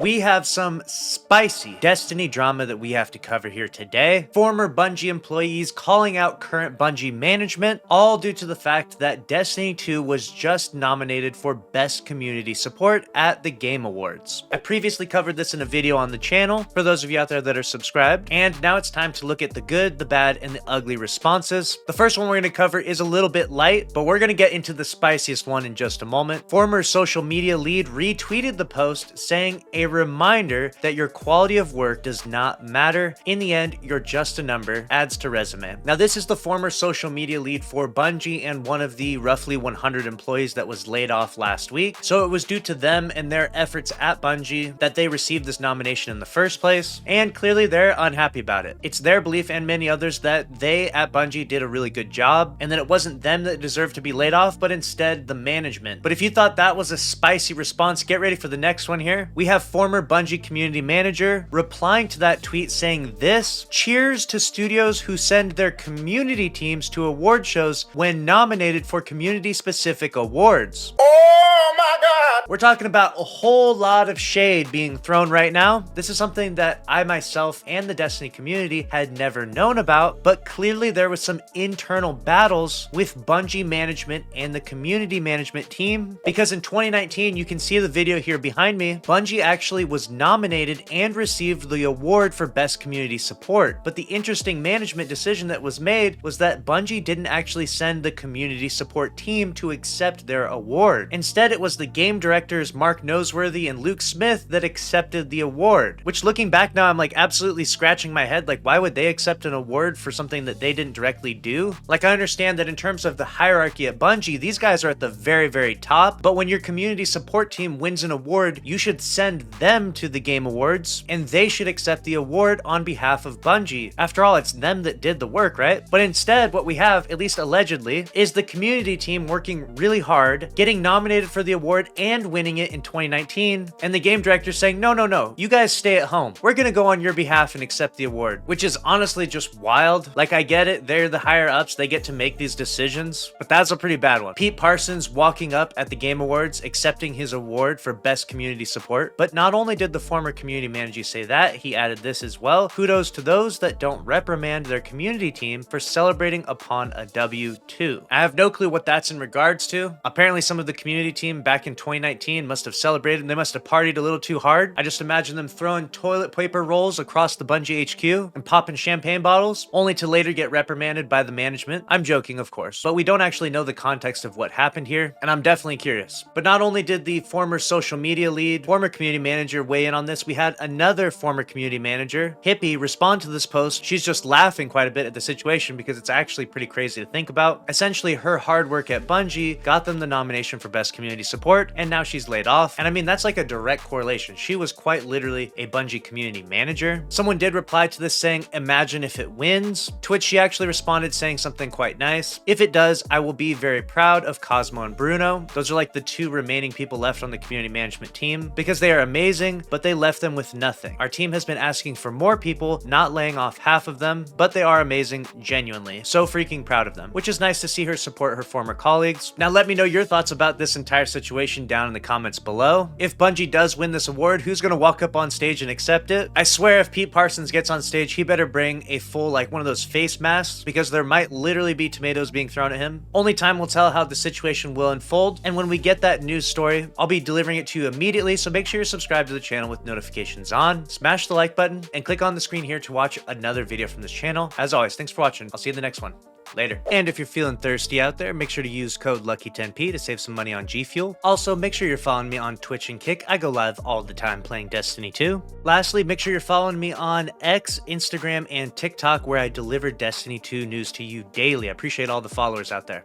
We have some spicy Destiny drama that we have to cover here today. Former Bungie employees calling out current Bungie management, all due to the fact that Destiny 2 was just nominated for Best Community Support at the Game Awards. I previously covered this in a video on the channel, for those of you out there that are subscribed, and now it's time to look at the good, the bad, and the ugly responses. The first one we're going to cover is a little bit light, but we're going to get into the spiciest one in just a moment. Former social media lead retweeted the post saying a reminder that your quality of work does not matter. In the end, you're just a number, adds to resume. Now, this is the former social media lead for Bungie and one of the roughly 100 employees that was laid off last week. So it was due to them and their efforts at Bungie that they received this nomination in the first place. And clearly they're unhappy about it. It's their belief and many others that they at Bungie did a really good job and that it wasn't them that deserved to be laid off, but instead the management. But if you thought that was a spicy response, get ready for the next one here. We have former Bungie community manager replying to that tweet saying this: cheers to studios who send their community teams to award shows when nominated for community specific awards. Oh my god! We're talking about a whole lot of shade being thrown right now. This is something that I myself and the Destiny community had never known about, but clearly there was some internal battles with Bungie management and the community management team, because in 2019, you can see the video here behind me, Bungie actually was nominated and received the award for Best Community Support. But the interesting management decision that was made was that Bungie didn't actually send the community support team to accept their award. Instead, it was the game directors Mark Noseworthy and Luke Smith that accepted the award, which looking back now, I'm like absolutely scratching my head. Like, why would they accept an award for something that they didn't directly do? Like, I understand that in terms of the hierarchy at Bungie, these guys are at the very, very top, but when your community support team wins an award, you should send them to the Game Awards, and they should accept the award on behalf of Bungie. After all, it's them that did the work, right? But instead, what we have, at least allegedly, is the community team working really hard, getting nominated for the award and winning it in 2019, and the game director saying, no, you guys stay at home. We're gonna go on your behalf and accept the award, which is honestly just wild. Like, I get it, they're the higher ups, they get to make these decisions, but that's a pretty bad one. Pete Parsons walking up at the Game Awards, accepting his award for Best Community Support, but not only did the former community manager say that, he added this as well: kudos to those that don't reprimand their community team for celebrating upon a W2. I have no clue what that's in regards to. Apparently some of the community team back in 2019 must have celebrated and they must have partied a little too hard. I just imagine them throwing toilet paper rolls across the Bungie HQ and popping champagne bottles, only to later get reprimanded by the management. I'm joking, of course, but we don't actually know the context of what happened here, and I'm definitely curious. But not only did the former social media lead, former community manager weigh in on this, we had another former community manager, Hippie, respond to this post. She's just laughing quite a bit at the situation because it's actually pretty crazy to think about. Essentially, her hard work at Bungie got them the nomination for Best Community Support, and now she's laid off. And I mean, that's like a direct correlation. She was quite literally a Bungie community manager. Someone did reply to this saying, imagine if it wins, to which she actually responded saying something quite nice: if it does, I will be very proud of Cosmo and Bruno. Those are like the two remaining people left on the community management team, because they are amazing, but they left them with nothing. Our team has been asking for more people, not laying off half of them, but they are amazing, genuinely. So freaking proud of them, which is nice to see her support her former colleagues. Now let me know your thoughts about this entire situation down in the comments below. If Bungie does win this award, who's gonna walk up on stage and accept it? I swear if Pete Parsons gets on stage, he better bring a full, like, one of those face masks, because there might literally be tomatoes being thrown at him. Only time will tell how the situation will unfold, and when we get that news story, I'll be delivering it to you immediately, so make sure you're subscribed to the channel with notifications on, smash the like button, and click on the screen here to watch another video from this channel. As always, thanks for watching. I'll see you in the next one. Later. And if you're feeling thirsty out there, make sure to use code LUCKY10P to save some money on G Fuel. Also, make sure you're following me on Twitch and Kick. I go live all the time playing Destiny 2. Lastly, make sure you're following me on X, Instagram, and TikTok, where I deliver Destiny 2 news to you daily. I appreciate all the followers out there.